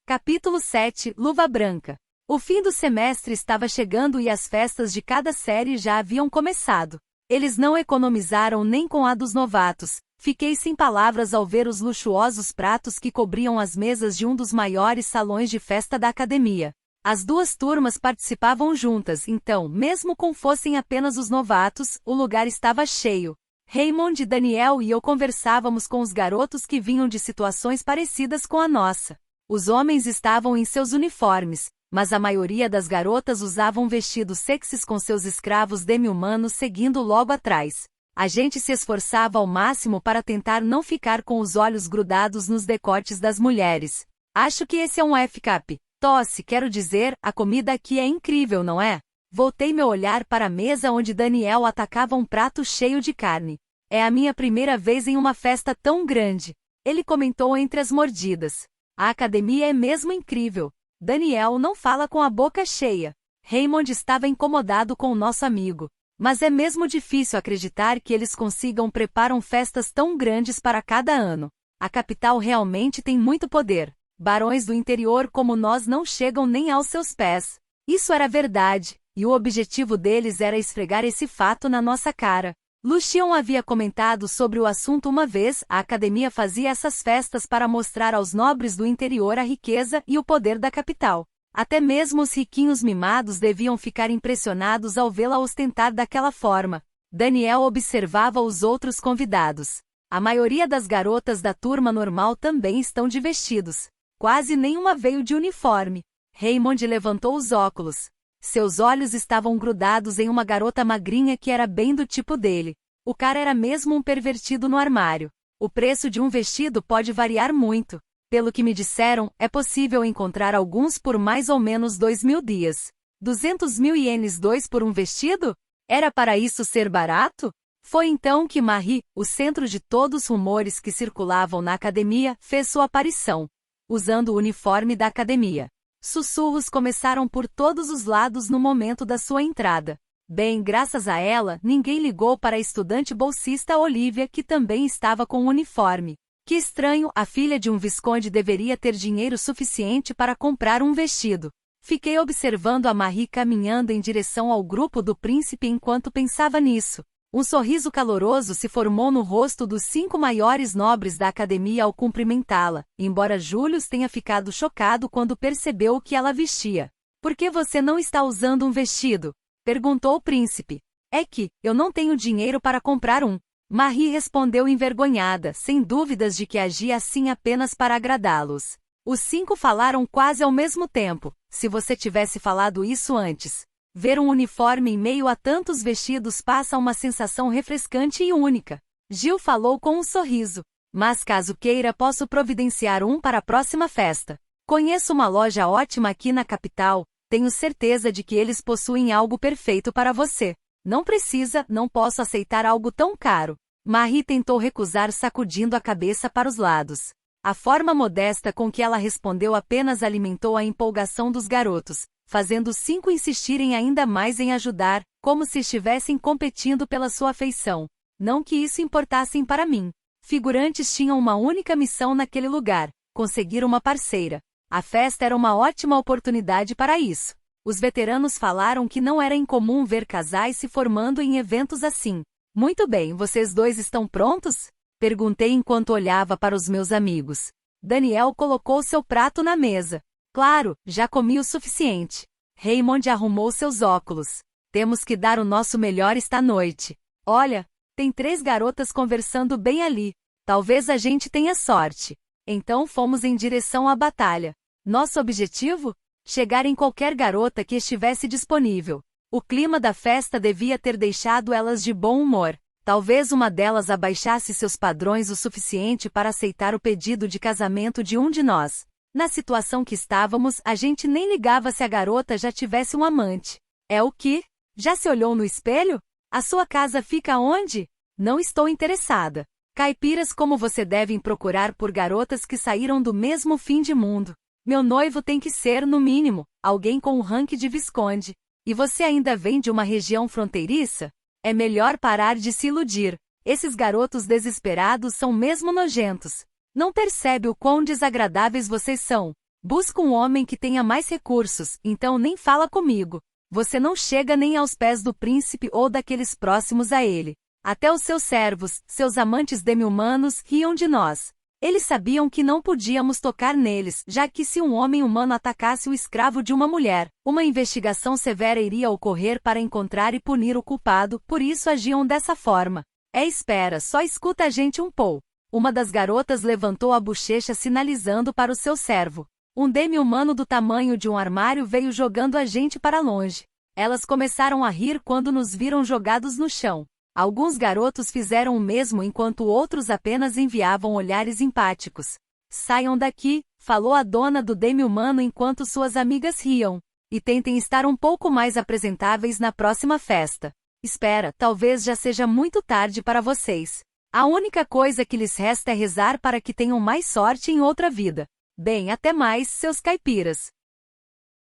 Capítulo 7 – Luva Branca. O fim do semestre estava chegando e as festas de cada série já haviam começado. Eles não economizaram nem com a dos novatos. Fiquei sem palavras ao ver os luxuosos pratos que cobriam as mesas de um dos maiores salões de festa da academia. As duas turmas participavam juntas, então, mesmo com fossem apenas os novatos, o lugar estava cheio. Raymond, Daniel e eu conversávamos com os garotos que vinham de situações parecidas com a nossa. Os homens estavam em seus uniformes, mas a maioria das garotas usavam vestidos sexys com seus escravos demi-humanos seguindo logo atrás. A gente se esforçava ao máximo para tentar não ficar com os olhos grudados nos decotes das mulheres. Acho que esse é um F-cap. Tosse, quero dizer, a comida aqui é incrível, não é? Voltei meu olhar para a mesa onde Daniel atacava um prato cheio de carne. É a minha primeira vez em uma festa tão grande. Ele comentou entre as mordidas. A academia é mesmo incrível. Daniel não fala com a boca cheia. Raymond estava incomodado com o nosso amigo. Mas é mesmo difícil acreditar que eles consigam preparar festas tão grandes para cada ano. A capital realmente tem muito poder. Barões do interior como nós não chegam nem aos seus pés. Isso era verdade, e o objetivo deles era esfregar esse fato na nossa cara. Lucian havia comentado sobre o assunto uma vez. A academia fazia essas festas para mostrar aos nobres do interior a riqueza e o poder da capital. Até mesmo os riquinhos mimados deviam ficar impressionados ao vê-la ostentar daquela forma. Daniel observava os outros convidados. A maioria das garotas da turma normal também estão de vestidos. Quase nenhuma veio de uniforme. Raymond levantou os óculos. Seus olhos estavam grudados em uma garota magrinha que era bem do tipo dele. O cara era mesmo um pervertido no armário. O preço de um vestido pode variar muito. Pelo que me disseram, é possível encontrar alguns por mais ou menos 2.000 dias. 200.000 ienes por um vestido? Era para isso ser barato? Foi então que Marie, o centro de todos os rumores que circulavam na academia, fez sua aparição. Usando o uniforme da academia. Sussurros começaram por todos os lados no momento da sua entrada. Bem, graças a ela, ninguém ligou para a estudante bolsista Olivia, que também estava com o uniforme. Que estranho, a filha de um visconde deveria ter dinheiro suficiente para comprar um vestido. Fiquei observando a Marie caminhando em direção ao grupo do príncipe enquanto pensava nisso. Um sorriso caloroso se formou no rosto dos 5 maiores nobres da academia ao cumprimentá-la, embora Julius tenha ficado chocado quando percebeu o que ela vestia. Por que você não está usando um vestido? Perguntou o príncipe. É que, eu não tenho dinheiro para comprar um. Marie respondeu envergonhada, sem dúvidas de que agia assim apenas para agradá-los. Os 5 falaram quase ao mesmo tempo. Se você tivesse falado isso antes. Ver um uniforme em meio a tantos vestidos passa uma sensação refrescante e única. Gil falou com um sorriso. Mas caso queira, posso providenciar um para a próxima festa. Conheço uma loja ótima aqui na capital. Tenho certeza de que eles possuem algo perfeito para você. Não precisa, não posso aceitar algo tão caro. Marie tentou recusar, sacudindo a cabeça para os lados. A forma modesta com que ela respondeu apenas alimentou a empolgação dos garotos, fazendo os 5 insistirem ainda mais em ajudar, como se estivessem competindo pela sua afeição. Não que isso importasse para mim. Figurantes tinham uma única missão naquele lugar: conseguir uma parceira. A festa era uma ótima oportunidade para isso. Os veteranos falaram que não era incomum ver casais se formando em eventos assim. Muito bem, vocês dois estão prontos? Perguntei enquanto olhava para os meus amigos. Daniel colocou seu prato na mesa. Claro, já comi o suficiente. Raymond arrumou seus óculos. Temos que dar o nosso melhor esta noite. Olha, tem 3 garotas conversando bem ali. Talvez a gente tenha sorte. Então fomos em direção à batalha. Nosso objetivo? Chegar em qualquer garota que estivesse disponível. O clima da festa devia ter deixado elas de bom humor. Talvez uma delas abaixasse seus padrões o suficiente para aceitar o pedido de casamento de um de nós. Na situação que estávamos, a gente nem ligava se a garota já tivesse um amante. É o que? Já se olhou no espelho? A sua casa fica onde? Não estou interessada. Caipiras como você devem procurar por garotas que saíram do mesmo fim de mundo. Meu noivo tem que ser, no mínimo, alguém com o ranking de visconde. E você ainda vem de uma região fronteiriça? É melhor parar de se iludir. Esses garotos desesperados são mesmo nojentos. Não percebe o quão desagradáveis vocês são. Busca um homem que tenha mais recursos, então nem fala comigo. Você não chega nem aos pés do príncipe ou daqueles próximos a ele. Até os seus servos, seus amantes demi-humanos, riam de nós. Eles sabiam que não podíamos tocar neles, já que se um homem humano atacasse o escravo de uma mulher, uma investigação severa iria ocorrer para encontrar e punir o culpado, por isso agiam dessa forma. Espera, só escuta a gente um pouco. Uma das garotas levantou a bochecha sinalizando para o seu servo. Um demi-humano do tamanho de um armário veio jogando a gente para longe. Elas começaram a rir quando nos viram jogados no chão. Alguns garotos fizeram o mesmo enquanto outros apenas enviavam olhares empáticos. Saiam daqui, falou a dona do demi-humano enquanto suas amigas riam. E tentem estar um pouco mais apresentáveis na próxima festa. Espera, talvez já seja muito tarde para vocês. A única coisa que lhes resta é rezar para que tenham mais sorte em outra vida. Bem, até mais, seus caipiras.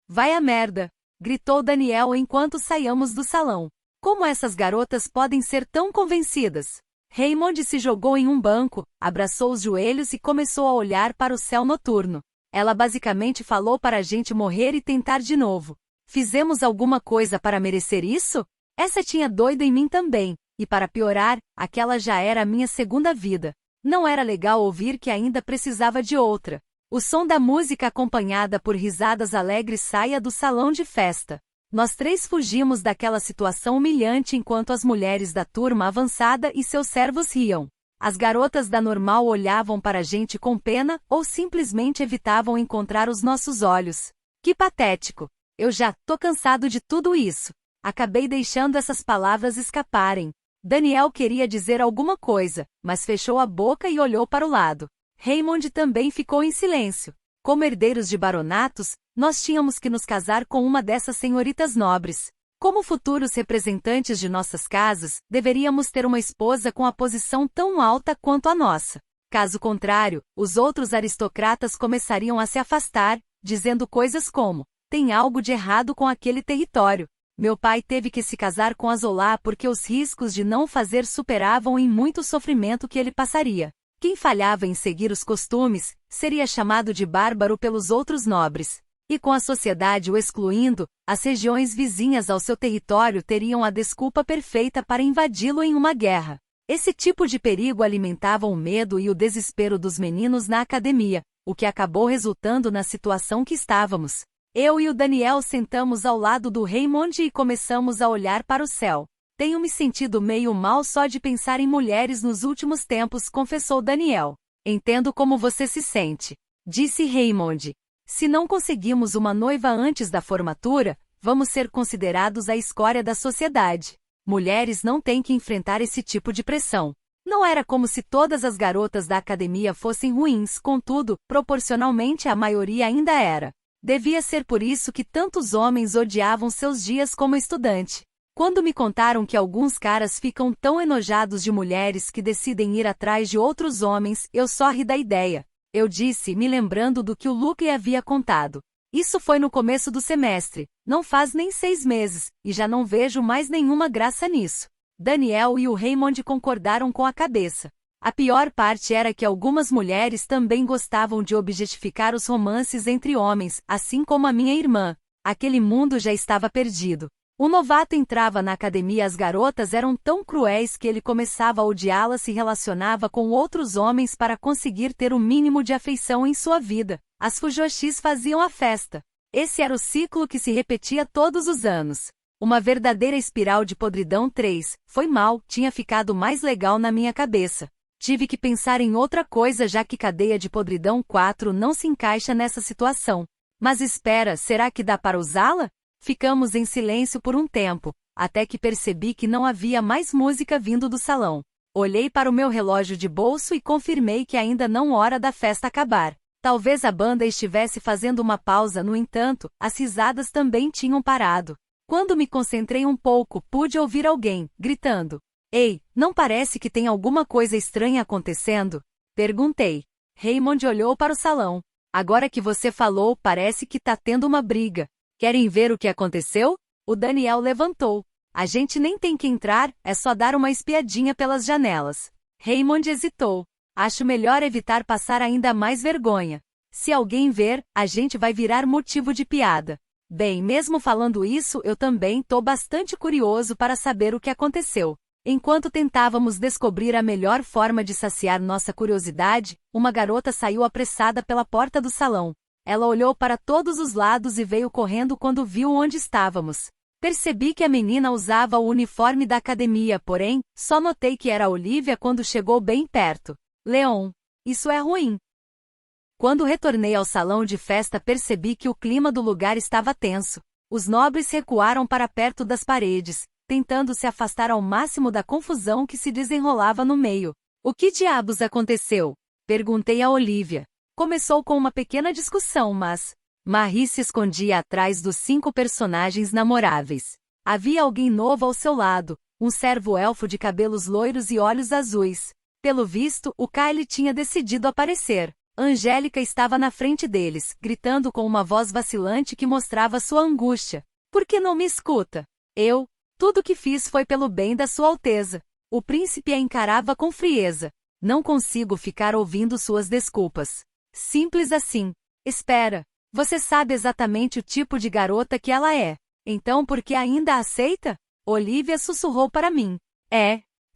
Vai a merda! Gritou Daniel enquanto saíamos do salão. Como essas garotas podem ser tão convencidas? Raymond se jogou em um banco, abraçou os joelhos e começou a olhar para o céu noturno. Ela basicamente falou para a gente morrer e tentar de novo. Fizemos alguma coisa para merecer isso? Essa tinha doido em mim também, e para piorar, aquela já era a minha segunda vida. Não era legal ouvir que ainda precisava de outra. O som da música acompanhada por risadas alegres saía do salão de festa. Nós três fugimos daquela situação humilhante enquanto as mulheres da turma avançada e seus servos riam. As garotas da normal olhavam para a gente com pena ou simplesmente evitavam encontrar os nossos olhos. Que patético! Eu já tô cansado de tudo isso. Acabei deixando essas palavras escaparem. Daniel queria dizer alguma coisa, mas fechou a boca e olhou para o lado. Raymond também ficou em silêncio. Como herdeiros de baronatos, nós tínhamos que nos casar com uma dessas senhoritas nobres. Como futuros representantes de nossas casas, deveríamos ter uma esposa com a posição tão alta quanto a nossa. Caso contrário, os outros aristocratas começariam a se afastar, dizendo coisas como: tem algo de errado com aquele território. Meu pai teve que se casar com Azolá porque os riscos de não fazer superavam em muito sofrimento que ele passaria. Quem falhava em seguir os costumes, seria chamado de bárbaro pelos outros nobres. E com a sociedade o excluindo, as regiões vizinhas ao seu território teriam a desculpa perfeita para invadi-lo em uma guerra. Esse tipo de perigo alimentava o medo e o desespero dos meninos na academia, o que acabou resultando na situação que estávamos. Eu e o Daniel sentamos ao lado do Raymond e começamos a olhar para o céu. Tenho me sentido meio mal só de pensar em mulheres nos últimos tempos, confessou Daniel. Entendo como você se sente, disse Raymond. Se não conseguimos uma noiva antes da formatura, vamos ser considerados a escória da sociedade. Mulheres não têm que enfrentar esse tipo de pressão. Não era como se todas as garotas da academia fossem ruins, contudo, proporcionalmente a maioria ainda era. Devia ser por isso que tantos homens odiavam seus dias como estudante. Quando me contaram que alguns caras ficam tão enojados de mulheres que decidem ir atrás de outros homens, eu só ri da ideia. Eu disse, me lembrando do que o Luke havia contado. Isso foi no começo do semestre, não faz nem 6 meses, e já não vejo mais nenhuma graça nisso. Daniel e o Raymond concordaram com a cabeça. A pior parte era que algumas mulheres também gostavam de objetificar os romances entre homens, assim como a minha irmã. Aquele mundo já estava perdido. O novato entrava na academia e as garotas eram tão cruéis que ele começava a odiá-las e se relacionava com outros homens para conseguir ter o mínimo de afeição em sua vida. As fujoshis faziam a festa. Esse era o ciclo que se repetia todos os anos. Uma verdadeira espiral de podridão 3. Foi mal, tinha ficado mais legal na minha cabeça. Tive que pensar em outra coisa já que cadeia de podridão 4 não se encaixa nessa situação. Mas espera, será que dá para usá-la? Ficamos em silêncio por um tempo, até que percebi que não havia mais música vindo do salão. Olhei para o meu relógio de bolso e confirmei que ainda não hora da festa acabar. Talvez a banda estivesse fazendo uma pausa, no entanto, as risadas também tinham parado. Quando me concentrei um pouco, pude ouvir alguém, gritando. Ei, não parece que tem alguma coisa estranha acontecendo? Perguntei. Raymond olhou para o salão. Agora que você falou, parece que tá tendo uma briga. Querem ver o que aconteceu? O Daniel levantou. A gente nem tem que entrar, é só dar uma espiadinha pelas janelas. Raymond hesitou. Acho melhor evitar passar ainda mais vergonha. Se alguém ver, a gente vai virar motivo de piada. Bem, mesmo falando isso, eu também tô bastante curioso para saber o que aconteceu. Enquanto tentávamos descobrir a melhor forma de saciar nossa curiosidade, uma garota saiu apressada pela porta do salão. Ela olhou para todos os lados e veio correndo quando viu onde estávamos. Percebi que a menina usava o uniforme da academia, porém, só notei que era Olivia quando chegou bem perto. Leon, isso é ruim. Quando retornei ao salão de festa, percebi que o clima do lugar estava tenso. Os nobres recuaram para perto das paredes, tentando se afastar ao máximo da confusão que se desenrolava no meio. O que diabos aconteceu? Perguntei a Olivia. Começou com uma pequena discussão, mas Marie se escondia atrás dos 5 personagens namoráveis. Havia alguém novo ao seu lado, um servo-elfo de cabelos loiros e olhos azuis. Pelo visto, o Kyle tinha decidido aparecer. Angélica estava na frente deles, gritando com uma voz vacilante que mostrava sua angústia. Por que não me escuta? Tudo que fiz foi pelo bem da Sua Alteza. O príncipe a encarava com frieza. Não consigo ficar ouvindo suas desculpas. Simples assim. Espera. Você sabe exatamente o tipo de garota que ela é. Então por que ainda a aceita? Olivia sussurrou para mim.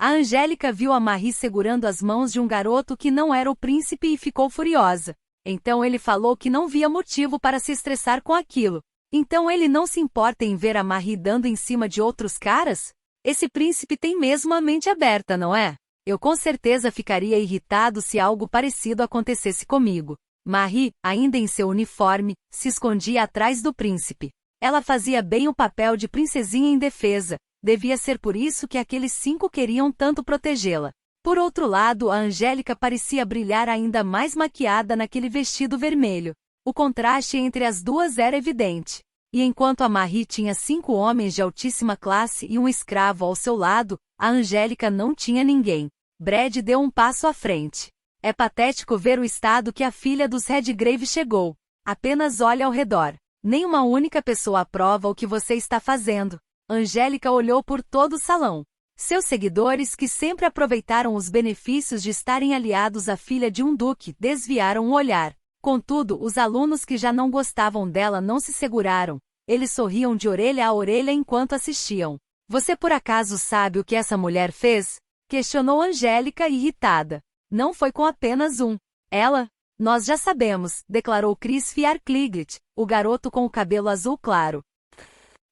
A Angélica viu a Marie segurando as mãos de um garoto que não era o príncipe e ficou furiosa. Então ele falou que não via motivo para se estressar com aquilo. Então ele não se importa em ver a Marie dando em cima de outros caras? Esse príncipe tem mesmo a mente aberta, não é? Eu com certeza ficaria irritado se algo parecido acontecesse comigo. Marie, ainda em seu uniforme, se escondia atrás do príncipe. Ela fazia bem o papel de princesinha indefesa. Devia ser por isso que aqueles 5 queriam tanto protegê-la. Por outro lado, a Angélica parecia brilhar ainda mais maquiada naquele vestido vermelho. O contraste entre as duas era evidente. E enquanto a Marie tinha 5 homens de altíssima classe e um escravo ao seu lado, a Angélica não tinha ninguém. Brad deu um passo à frente. É patético ver o estado que a filha dos Redgrave chegou. Apenas olhe ao redor. Nenhuma única pessoa aprova o que você está fazendo. Angélica olhou por todo o salão. Seus seguidores, que sempre aproveitaram os benefícios de estarem aliados à filha de um duque, desviaram o olhar. Contudo, os alunos que já não gostavam dela não se seguraram. Eles sorriam de orelha a orelha enquanto assistiam. Você por acaso sabe o que essa mulher fez? Questionou Angélica, irritada. Não foi com apenas um. Ela? Nós já sabemos, declarou Chris Fiarcliglet, o garoto com o cabelo azul claro.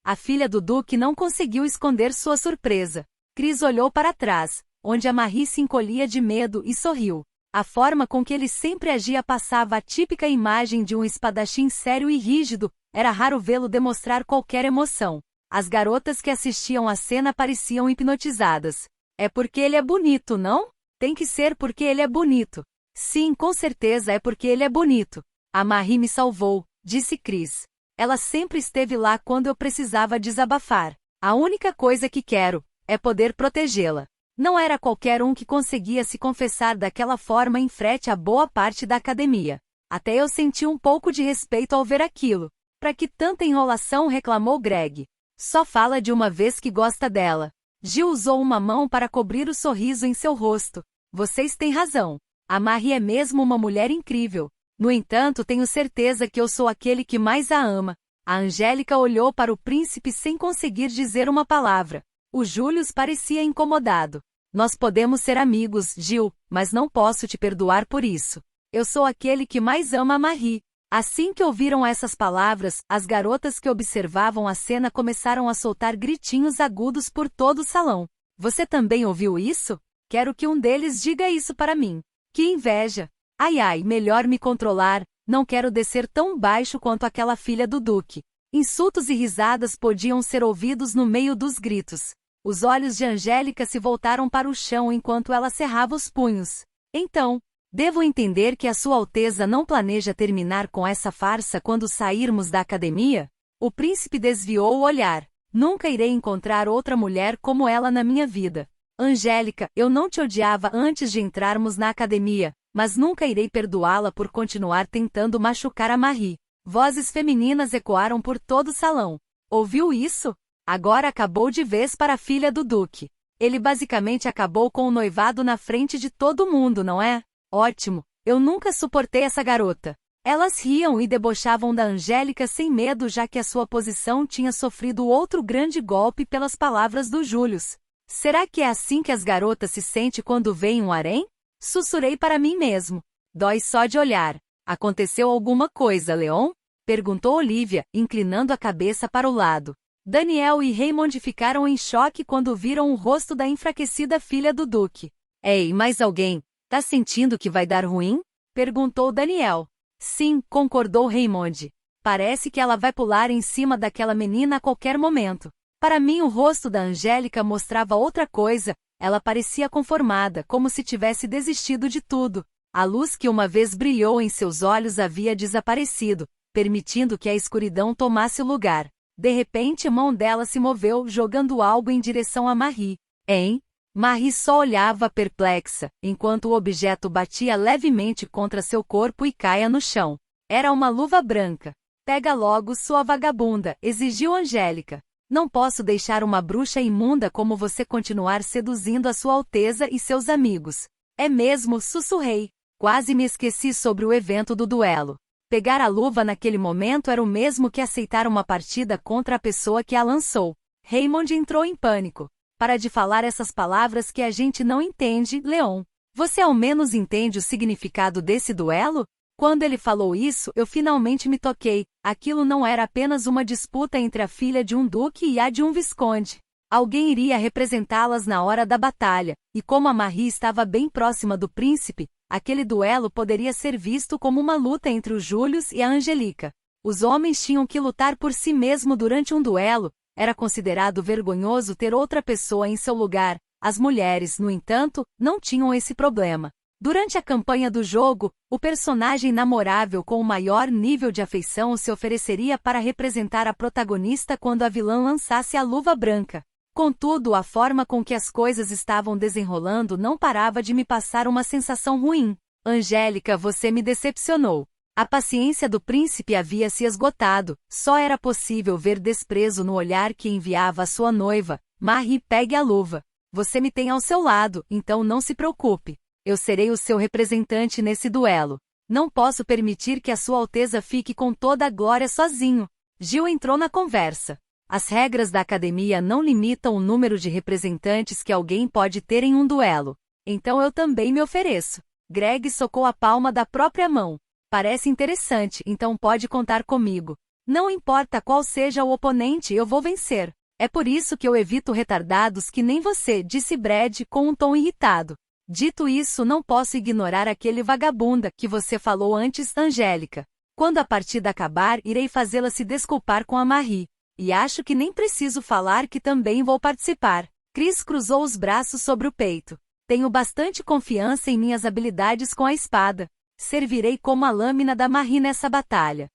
A filha do duque não conseguiu esconder sua surpresa. Chris olhou para trás, onde a Marie se encolhia de medo e sorriu. A forma com que ele sempre agia passava a típica imagem de um espadachim sério e rígido. Era raro vê-lo demonstrar qualquer emoção. As garotas que assistiam à cena pareciam hipnotizadas. É porque ele é bonito, não? Tem que ser porque ele é bonito. Sim, com certeza é porque ele é bonito. A Marie me salvou, disse Chris. Ela sempre esteve lá quando eu precisava desabafar. A única coisa que quero é poder protegê-la. Não era qualquer um que conseguia se confessar daquela forma em frente a boa parte da academia. Até eu senti um pouco de respeito ao ver aquilo. Pra que tanta enrolação, reclamou Greg. Só fala de uma vez que gosta dela. Jill usou uma mão para cobrir o sorriso em seu rosto. Vocês têm razão. A Marie é mesmo uma mulher incrível. No entanto, tenho certeza que eu sou aquele que mais a ama. A Angélica olhou para o príncipe sem conseguir dizer uma palavra. O Julius parecia incomodado. Nós podemos ser amigos, Jill, mas não posso te perdoar por isso. Eu sou aquele que mais ama a Marie. Assim que ouviram essas palavras, as garotas que observavam a cena começaram a soltar gritinhos agudos por todo o salão. Você também ouviu isso? Quero que um deles diga isso para mim. Que inveja! Ai ai, melhor me controlar, não quero descer tão baixo quanto aquela filha do duque. Insultos e risadas podiam ser ouvidos no meio dos gritos. Os olhos de Angélica se voltaram para o chão enquanto ela cerrava os punhos. Então, devo entender que a Sua Alteza não planeja terminar com essa farsa quando sairmos da academia? O príncipe desviou o olhar. Nunca irei encontrar outra mulher como ela na minha vida. Angélica, eu não te odiava antes de entrarmos na academia, mas nunca irei perdoá-la por continuar tentando machucar a Marie. Vozes femininas ecoaram por todo o salão. Ouviu isso? Agora acabou de vez para a filha do duque. Ele basicamente acabou com o noivado na frente de todo mundo, não é? Ótimo, eu nunca suportei essa garota. Elas riam e debochavam da Angélica sem medo, já que a sua posição tinha sofrido outro grande golpe pelas palavras do Július. Será que é assim que as garotas se sentem quando veem um harém? Sussurrei para mim mesmo. Dói só de olhar. Aconteceu alguma coisa, Leon? Perguntou Olivia, inclinando a cabeça para o lado. Daniel e Raymond ficaram em choque quando viram o rosto da enfraquecida filha do Duque. Ei, mais alguém? Tá sentindo que vai dar ruim? Perguntou Daniel. Sim, concordou Raymond. Parece que ela vai pular em cima daquela menina a qualquer momento. Para mim o rosto da Angélica mostrava outra coisa, ela parecia conformada, como se tivesse desistido de tudo. A luz que uma vez brilhou em seus olhos havia desaparecido, permitindo que a escuridão tomasse o lugar. De repente a mão dela se moveu, jogando algo em direção a Marie. Hein? Marie só olhava perplexa, enquanto o objeto batia levemente contra seu corpo e caía no chão. Era uma luva branca. Pega logo, sua vagabunda, exigiu Angélica. Não posso deixar uma bruxa imunda como você continuar seduzindo a Sua Alteza e seus amigos. É mesmo, sussurrei. Quase me esqueci sobre o evento do duelo. Pegar a luva naquele momento era o mesmo que aceitar uma partida contra a pessoa que a lançou. Raymond entrou em pânico. Para de falar essas palavras que a gente não entende, Leon. Você ao menos entende o significado desse duelo? Quando ele falou isso, eu finalmente me toquei. Aquilo não era apenas uma disputa entre a filha de um duque e a de um visconde. Alguém iria representá-las na hora da batalha, e como a Marie estava bem próxima do príncipe, aquele duelo poderia ser visto como uma luta entre o Július e a Angélica. Os homens tinham que lutar por si mesmo durante um duelo, era considerado vergonhoso ter outra pessoa em seu lugar. As mulheres, no entanto, não tinham esse problema. Durante a campanha do jogo, o personagem namorável com o maior nível de afeição se ofereceria para representar a protagonista quando a vilã lançasse a luva branca. Contudo, a forma com que as coisas estavam desenrolando não parava de me passar uma sensação ruim. Angélica, você me decepcionou. A paciência do príncipe havia se esgotado, só era possível ver desprezo no olhar que enviava a sua noiva. Marie, pegue a luva. Você me tem ao seu lado, então não se preocupe. Eu serei o seu representante nesse duelo. Não posso permitir que a Sua Alteza fique com toda a glória sozinho. Gil entrou na conversa. As regras da academia não limitam o número de representantes que alguém pode ter em um duelo. Então eu também me ofereço. Greg socou a palma da própria mão. Parece interessante, então pode contar comigo. Não importa qual seja o oponente, eu vou vencer. É por isso que eu evito retardados que nem você, disse Brad com um tom irritado. Dito isso, não posso ignorar aquele vagabunda que você falou antes, Angélica. Quando a partida acabar, irei fazê-la se desculpar com a Marie. E acho que nem preciso falar que também vou participar. Chris cruzou os braços sobre o peito. Tenho bastante confiança em minhas habilidades com a espada. Servirei como a lâmina da Marie nessa batalha.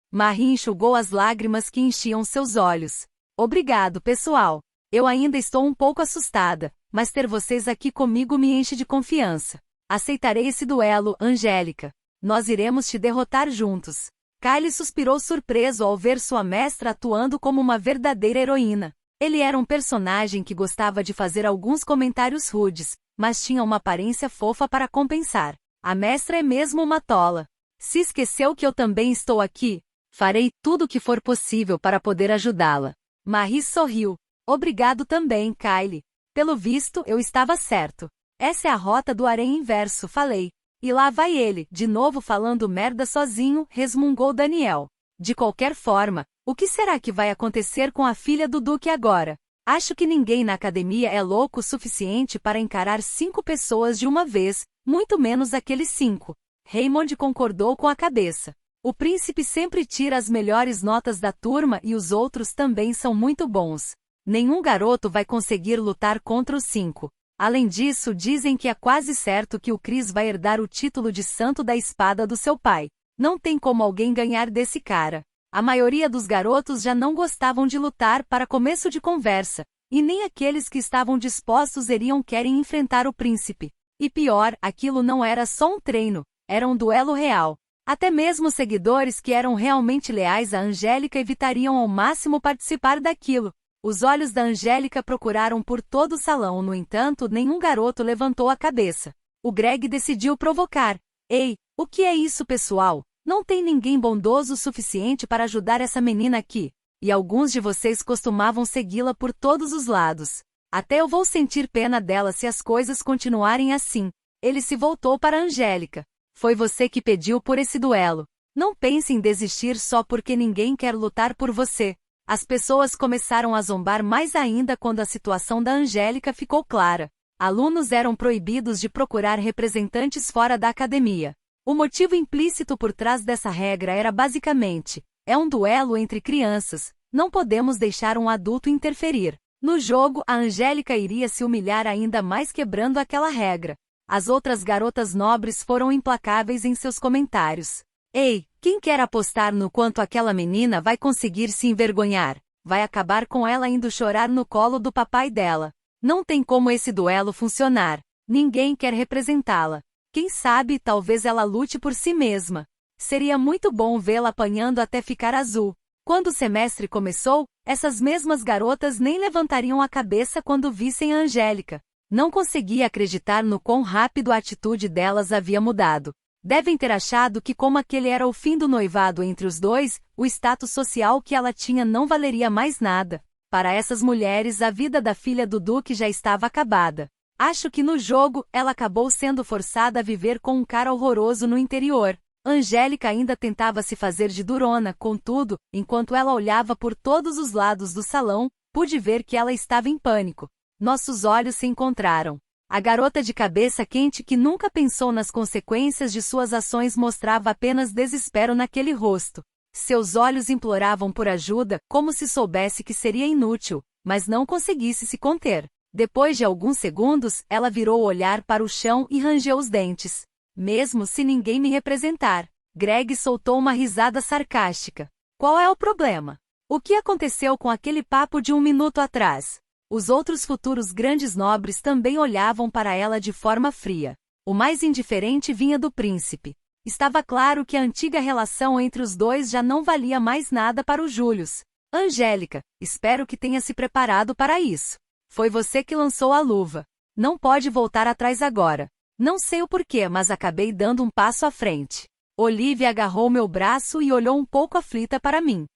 Marie enxugou as lágrimas que enchiam seus olhos. Obrigado, pessoal. Eu ainda estou um pouco assustada, mas ter vocês aqui comigo me enche de confiança. Aceitarei esse duelo, Angélica. Nós iremos te derrotar juntos. Kyle suspirou surpreso ao ver sua mestra atuando como uma verdadeira heroína. Ele era um personagem que gostava de fazer alguns comentários rudes, mas tinha uma aparência fofa para compensar. A mestra é mesmo uma tola. Se esqueceu que eu também estou aqui? Farei tudo o que for possível para poder ajudá-la. Marie sorriu. Obrigado também, Kyle. Pelo visto, eu estava certo. Essa é a rota do harém inverso, falei. E lá vai ele, de novo falando merda sozinho, resmungou Daniel. De qualquer forma, o que será que vai acontecer com a filha do Duque agora? Acho que ninguém na academia é louco o suficiente para encarar 5 pessoas de uma vez, muito menos aqueles 5. Raymond concordou com a cabeça. O príncipe sempre tira as melhores notas da turma e os outros também são muito bons. Nenhum garoto vai conseguir lutar contra os 5. Além disso, dizem que é quase certo que o Chris vai herdar o título de Santo da Espada do seu pai. Não tem como alguém ganhar desse cara. A maioria dos garotos já não gostavam de lutar para começo de conversa, e nem aqueles que estavam dispostos querem enfrentar o príncipe. E pior, aquilo não era só um treino, era um duelo real. Até mesmo seguidores que eram realmente leais a Angélica evitariam ao máximo participar daquilo. Os olhos da Angélica procuraram por todo o salão, no entanto, nenhum garoto levantou a cabeça. O Greg decidiu provocar. Ei, o que é isso, pessoal? Não tem ninguém bondoso o suficiente para ajudar essa menina aqui. E alguns de vocês costumavam segui-la por todos os lados. Até eu vou sentir pena dela se as coisas continuarem assim. Ele se voltou para Angélica. Foi você que pediu por esse duelo. Não pense em desistir só porque ninguém quer lutar por você. As pessoas começaram a zombar mais ainda quando a situação da Angélica ficou clara. Alunos eram proibidos de procurar representantes fora da academia. O motivo implícito por trás dessa regra era basicamente: é um duelo entre crianças, não podemos deixar um adulto interferir. No jogo, a Angélica iria se humilhar ainda mais quebrando aquela regra. As outras garotas nobres foram implacáveis em seus comentários. Ei, quem quer apostar no quanto aquela menina vai conseguir se envergonhar? Vai acabar com ela indo chorar no colo do papai dela. Não tem como esse duelo funcionar. Ninguém quer representá-la. Quem sabe, talvez ela lute por si mesma. Seria muito bom vê-la apanhando até ficar azul. Quando o semestre começou, essas mesmas garotas nem levantariam a cabeça quando vissem a Angélica. Não conseguia acreditar no quão rápido a atitude delas havia mudado. Devem ter achado que, como aquele era o fim do noivado entre os dois, o status social que ela tinha não valeria mais nada. Para essas mulheres, a vida da filha do Duque já estava acabada. Acho que no jogo, ela acabou sendo forçada a viver com um cara horroroso no interior. Angélica ainda tentava se fazer de durona, contudo, enquanto ela olhava por todos os lados do salão, pude ver que ela estava em pânico. Nossos olhos se encontraram. A garota de cabeça quente que nunca pensou nas consequências de suas ações mostrava apenas desespero naquele rosto. Seus olhos imploravam por ajuda, como se soubesse que seria inútil, mas não conseguisse se conter. Depois de alguns segundos, ela virou o olhar para o chão e rangeu os dentes. Mesmo se ninguém me representar. Greg soltou uma risada sarcástica. Qual é o problema? O que aconteceu com aquele papo de um minuto atrás? Os outros futuros grandes nobres também olhavam para ela de forma fria. O mais indiferente vinha do príncipe. Estava claro que a antiga relação entre os dois já não valia mais nada para o Július. Angélica, espero que tenha se preparado para isso. Foi você que lançou a luva. Não pode voltar atrás agora. Não sei o porquê, mas acabei dando um passo à frente. Olivia agarrou meu braço e olhou um pouco aflita para mim.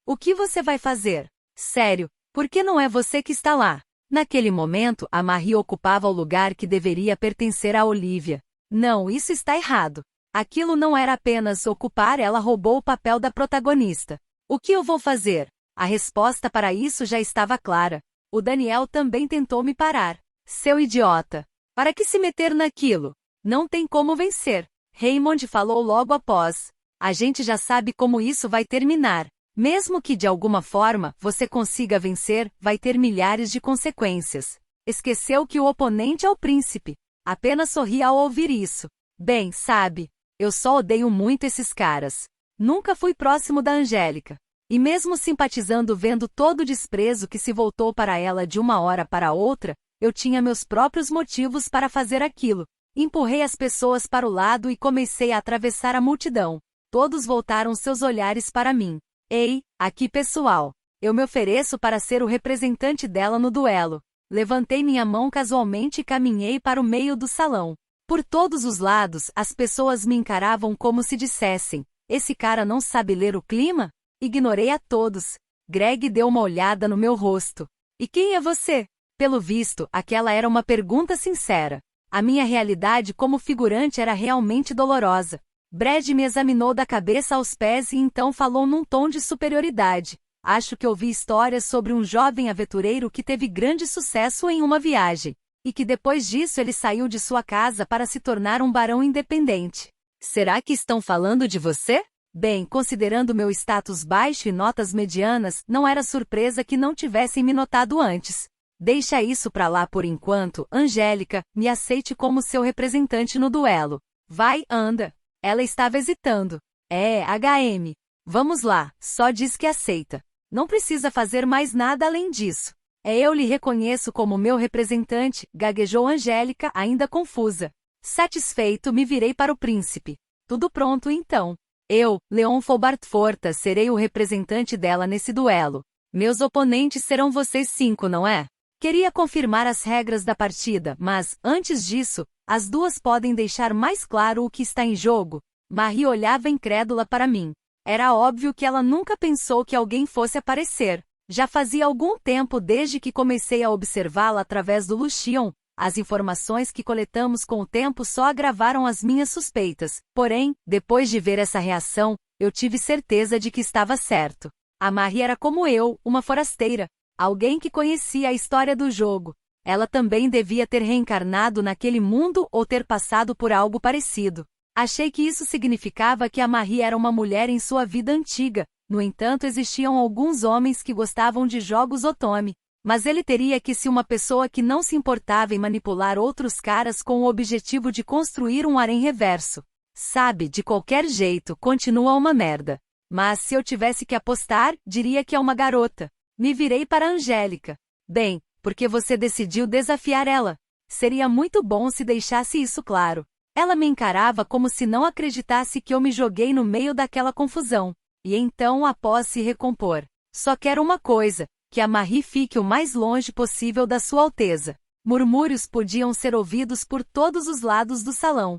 O que você vai fazer? Sério, por que não é você que está lá? Naquele momento, a Marie ocupava o lugar que deveria pertencer a Olivia. Não, isso está errado. Aquilo não era apenas ocupar, ela roubou o papel da protagonista. O que eu vou fazer? A resposta para isso já estava clara. O Daniel também tentou me parar. Seu idiota! Para que se meter naquilo? Não tem como vencer. Raymond falou logo após. A gente já sabe como isso vai terminar. Mesmo que de alguma forma você consiga vencer, vai ter milhares de consequências. Esqueceu que o oponente é o príncipe. Apenas sorri ao ouvir isso. Bem, sabe, eu só odeio muito esses caras. Nunca fui próximo da Angélica. E mesmo simpatizando vendo todo o desprezo que se voltou para ela de uma hora para outra, eu tinha meus próprios motivos para fazer aquilo. Empurrei as pessoas para o lado e comecei a atravessar a multidão. Todos voltaram seus olhares para mim. Ei, aqui pessoal. Eu me ofereço para ser o representante dela no duelo. Levantei minha mão casualmente e caminhei para o meio do salão. Por todos os lados, as pessoas me encaravam como se dissessem: esse cara não sabe ler o clima? Ignorei a todos. Greg deu uma olhada no meu rosto. E quem é você? Pelo visto, aquela era uma pergunta sincera. A minha realidade como figurante era realmente dolorosa. Brad me examinou da cabeça aos pés e então falou num tom de superioridade. Acho que ouvi histórias sobre um jovem aventureiro que teve grande sucesso em uma viagem. E que depois disso ele saiu de sua casa para se tornar um barão independente. Será que estão falando de você? Bem, considerando meu status baixo e notas medianas, não era surpresa que não tivessem me notado antes. Deixa isso pra lá por enquanto, Angélica, me aceite como seu representante no duelo. Vai, anda. Ela estava hesitando. HM. Vamos lá, só diz que aceita. Não precisa fazer mais nada além disso. Eu lhe reconheço como meu representante, gaguejou Angélica, ainda confusa. Satisfeito, me virei para o príncipe. Tudo pronto então. Eu, Leon Fobartforta, serei o representante dela nesse duelo. Meus oponentes serão vocês 5, não é? Queria confirmar as regras da partida, mas, antes disso, as duas podem deixar mais claro o que está em jogo. Marie olhava incrédula para mim. Era óbvio que ela nunca pensou que alguém fosse aparecer. Já fazia algum tempo desde que comecei a observá-la através do Lucion. As informações que coletamos com o tempo só agravaram as minhas suspeitas. Porém, depois de ver essa reação, eu tive certeza de que estava certo. A Marie era como eu, uma forasteira. Alguém que conhecia a história do jogo. Ela também devia ter reencarnado naquele mundo ou ter passado por algo parecido. Achei que isso significava que a Marie era uma mulher em sua vida antiga. No entanto, existiam alguns homens que gostavam de jogos otome. Mas ele teria que ser uma pessoa que não se importava em manipular outros caras com o objetivo de construir um harém reverso. Sabe, de qualquer jeito, continua uma merda. Mas se eu tivesse que apostar, diria que é uma garota. Me virei para a Angélica. Bem, porque você decidiu desafiar ela. Seria muito bom se deixasse isso claro. Ela me encarava como se não acreditasse que eu me joguei no meio daquela confusão. E então após se recompor. Só quero uma coisa, que a Marie fique o mais longe possível da Sua Alteza. Murmúrios podiam ser ouvidos por todos os lados do salão.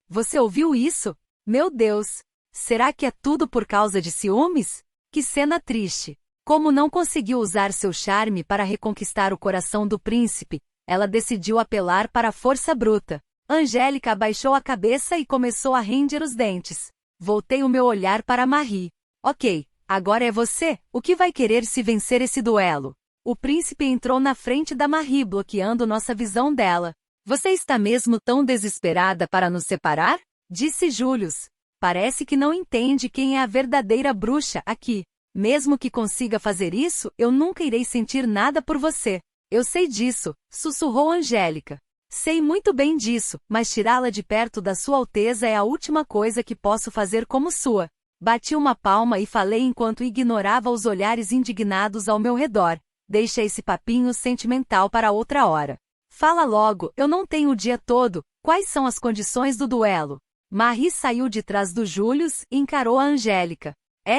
Você ouviu isso? Meu Deus! Será que é tudo por causa de ciúmes? Que cena triste! Como não conseguiu usar seu charme para reconquistar o coração do príncipe, ela decidiu apelar para a força bruta. Angélica abaixou a cabeça e começou a ranger os dentes. Voltei o meu olhar para Marie. Ok, agora é você, o que vai querer se vencer esse duelo? O príncipe entrou na frente da Marie, bloqueando nossa visão dela. Você está mesmo tão desesperada para nos separar? Disse Julius. Parece que não entende quem é a verdadeira bruxa aqui. Mesmo que consiga fazer isso, eu nunca irei sentir nada por você. Eu sei disso, sussurrou Angélica. Sei muito bem disso, mas tirá-la de perto da Sua Alteza é a última coisa que posso fazer como sua. Bati uma palma e falei enquanto ignorava os olhares indignados ao meu redor. Deixa esse papinho sentimental para outra hora. Fala logo, eu não tenho o dia todo. Quais são as condições do duelo? Marie saiu de trás do Julius e encarou a Angélica.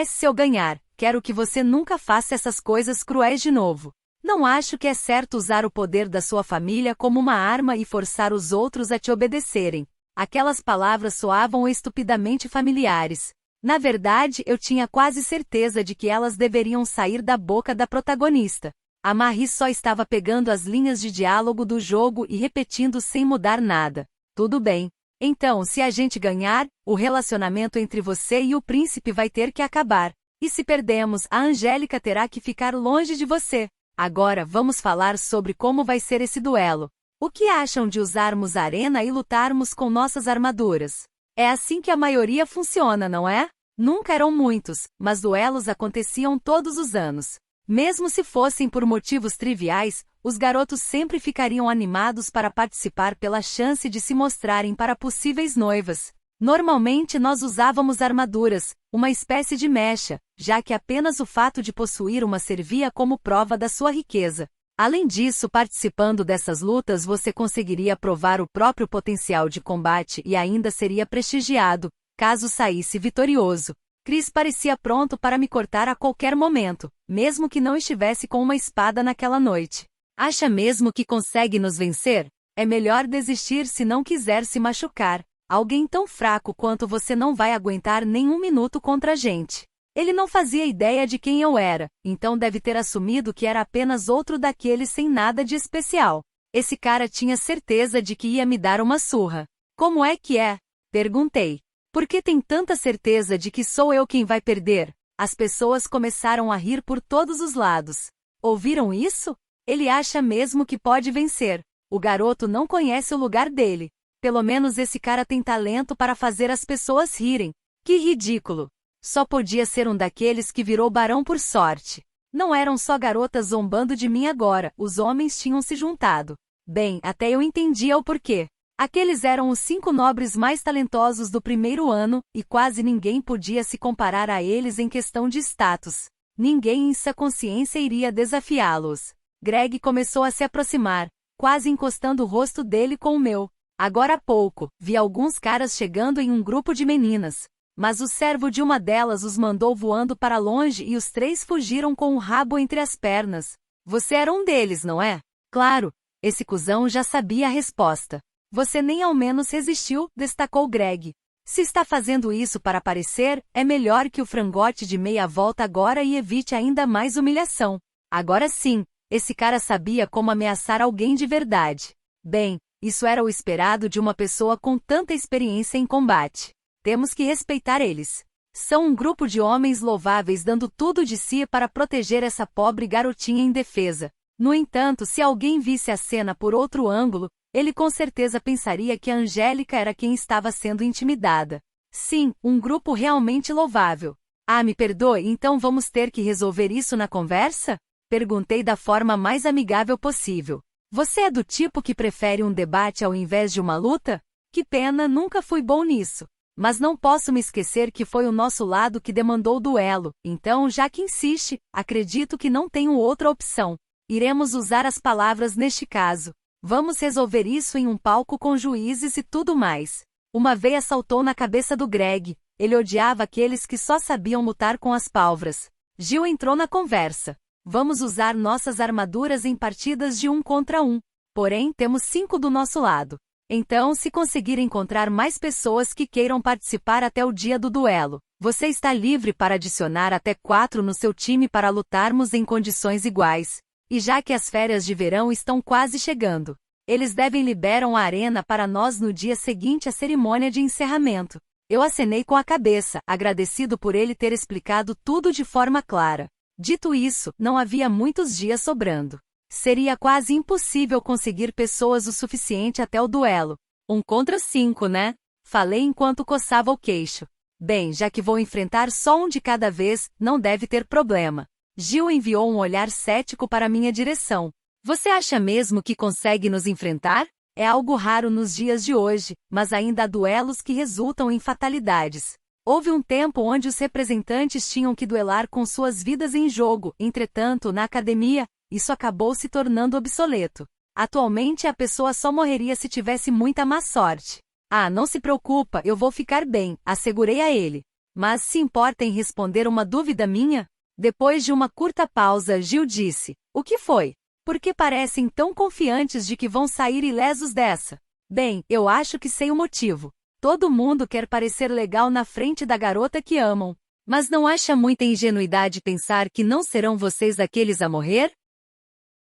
Se eu ganhar, quero que você nunca faça essas coisas cruéis de novo. Não acho que é certo usar o poder da sua família como uma arma e forçar os outros a te obedecerem. Aquelas palavras soavam estupidamente familiares. Na verdade, eu tinha quase certeza de que elas deveriam sair da boca da protagonista. A Marie só estava pegando as linhas de diálogo do jogo e repetindo sem mudar nada. Tudo bem. Então, se a gente ganhar, o relacionamento entre você e o príncipe vai ter que acabar. E se perdemos, a Angélica terá que ficar longe de você. Agora vamos falar sobre como vai ser esse duelo. O que acham de usarmos a arena e lutarmos com nossas armaduras? É assim que a maioria funciona, não é? Nunca eram muitos, mas duelos aconteciam todos os anos. Mesmo se fossem por motivos triviais, os garotos sempre ficariam animados para participar pela chance de se mostrarem para possíveis noivas. Normalmente nós usávamos armaduras, uma espécie de mecha, já que apenas o fato de possuir uma servia como prova da sua riqueza. Além disso, participando dessas lutas você conseguiria provar o próprio potencial de combate e ainda seria prestigiado, caso saísse vitorioso. Chris parecia pronto para me cortar a qualquer momento, mesmo que não estivesse com uma espada naquela noite. Acha mesmo que consegue nos vencer? É melhor desistir se não quiser se machucar. Alguém tão fraco quanto você não vai aguentar nem um minuto contra a gente. Ele não fazia ideia de quem eu era, então deve ter assumido que era apenas outro daqueles sem nada de especial. Esse cara tinha certeza de que ia me dar uma surra. Como é que é? Perguntei. Por que tem tanta certeza de que sou eu quem vai perder? As pessoas começaram a rir por todos os lados. Ouviram isso? Ele acha mesmo que pode vencer. O garoto não conhece o lugar dele. Pelo menos esse cara tem talento para fazer as pessoas rirem. Que ridículo! Só podia ser um daqueles que virou barão por sorte. Não eram só garotas zombando de mim agora, os homens tinham se juntado. Bem, até eu entendia o porquê. Aqueles eram os 5 nobres mais talentosos do primeiro ano, e quase ninguém podia se comparar a eles em questão de status. Ninguém em sua consciência iria desafiá-los. Greg começou a se aproximar, quase encostando o rosto dele com o meu. Agora há pouco, vi alguns caras chegando em um grupo de meninas. Mas o servo de uma delas os mandou voando para longe e os 3 fugiram com o rabo entre as pernas. Você era um deles, não é? Claro, esse cuzão já sabia a resposta. Você nem ao menos resistiu, destacou Greg. Se está fazendo isso para aparecer, é melhor que o frangote de meia volta agora e evite ainda mais humilhação. Agora sim, esse cara sabia como ameaçar alguém de verdade. Bem, isso era o esperado de uma pessoa com tanta experiência em combate. Temos que respeitar eles. São um grupo de homens louváveis dando tudo de si para proteger essa pobre garotinha indefesa. No entanto, se alguém visse a cena por outro ângulo, ele com certeza pensaria que a Angélica era quem estava sendo intimidada. Sim, um grupo realmente louvável. Ah, me perdoe, então vamos ter que resolver isso na conversa? Perguntei da forma mais amigável possível. Você é do tipo que prefere um debate ao invés de uma luta? Que pena, nunca fui bom nisso. Mas não posso me esquecer que foi o nosso lado que demandou o duelo, então já que insiste, acredito que não tenho outra opção. Iremos usar as palavras neste caso. Vamos resolver isso em um palco com juízes e tudo mais. Uma veia saltou na cabeça do Greg. Ele odiava aqueles que só sabiam lutar com as pálvras. Gil entrou na conversa. Vamos usar nossas armaduras em partidas de 1 contra 1. Porém, temos 5 do nosso lado. Então, se conseguir encontrar mais pessoas que queiram participar até o dia do duelo, você está livre para adicionar até 4 no seu time para lutarmos em condições iguais. E já que as férias de verão estão quase chegando, eles liberam a arena para nós no dia seguinte à cerimônia de encerramento. Eu acenei com a cabeça, agradecido por ele ter explicado tudo de forma clara. Dito isso, não havia muitos dias sobrando. Seria quase impossível conseguir pessoas o suficiente até o duelo. 1 contra 5, né? Falei enquanto coçava o queixo. Bem, já que vou enfrentar só um de cada vez, não deve ter problema. Gil enviou um olhar cético para minha direção. Você acha mesmo que consegue nos enfrentar? É algo raro nos dias de hoje, mas ainda há duelos que resultam em fatalidades. Houve um tempo onde os representantes tinham que duelar com suas vidas em jogo, entretanto, na academia, isso acabou se tornando obsoleto. Atualmente a pessoa só morreria se tivesse muita má sorte. Ah, não se preocupa, eu vou ficar bem, assegurei a ele. Mas se importa em responder uma dúvida minha? Depois de uma curta pausa, Gil disse, o que foi? Por que parecem tão confiantes de que vão sair ilesos dessa? Bem, eu acho que sei o motivo. Todo mundo quer parecer legal na frente da garota que amam. Mas não acha muita ingenuidade pensar que não serão vocês aqueles a morrer?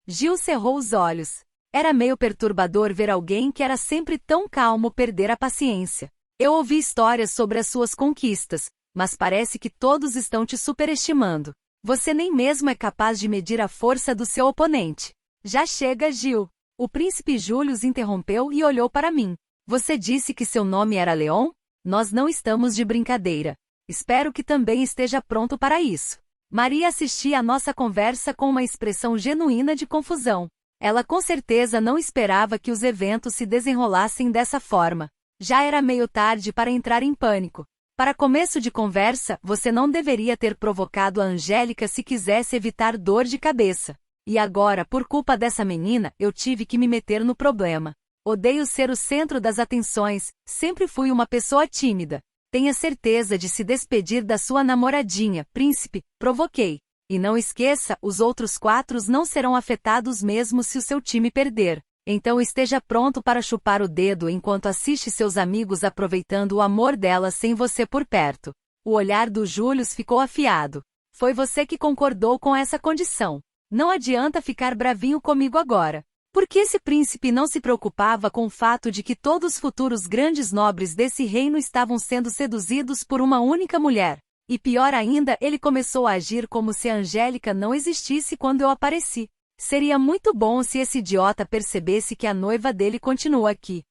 Gil cerrou os olhos. Era meio perturbador ver alguém que era sempre tão calmo perder a paciência. Eu ouvi histórias sobre as suas conquistas, mas parece que todos estão te superestimando. Você nem mesmo é capaz de medir a força do seu oponente. Já chega, Gil. O príncipe Julius interrompeu e olhou para mim. Você disse que seu nome era Leon? Nós não estamos de brincadeira. Espero que também esteja pronto para isso. Maria assistia à nossa conversa com uma expressão genuína de confusão. Ela com certeza não esperava que os eventos se desenrolassem dessa forma. Já era meio tarde para entrar em pânico. Para começo de conversa, você não deveria ter provocado a Angélica se quisesse evitar dor de cabeça. E agora, por culpa dessa menina, eu tive que me meter no problema. Odeio ser o centro das atenções, sempre fui uma pessoa tímida. Tenha certeza de se despedir da sua namoradinha, príncipe, provoquei. E não esqueça, os outros 4 não serão afetados mesmo se o seu time perder. Então esteja pronto para chupar o dedo enquanto assiste seus amigos aproveitando o amor dela sem você por perto. O olhar do Julius ficou afiado. Foi você que concordou com essa condição. Não adianta ficar bravinho comigo agora. Por que esse príncipe não se preocupava com o fato de que todos os futuros grandes nobres desse reino estavam sendo seduzidos por uma única mulher? E pior ainda, ele começou a agir como se a Angélica não existisse quando eu apareci. Seria muito bom se esse idiota percebesse que a noiva dele continua aqui.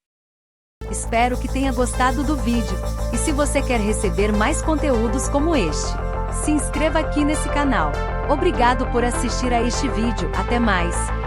Espero que tenha gostado do vídeo. E se você quer receber mais conteúdos como este, se inscreva aqui nesse canal. Obrigado por assistir a este vídeo. Até mais.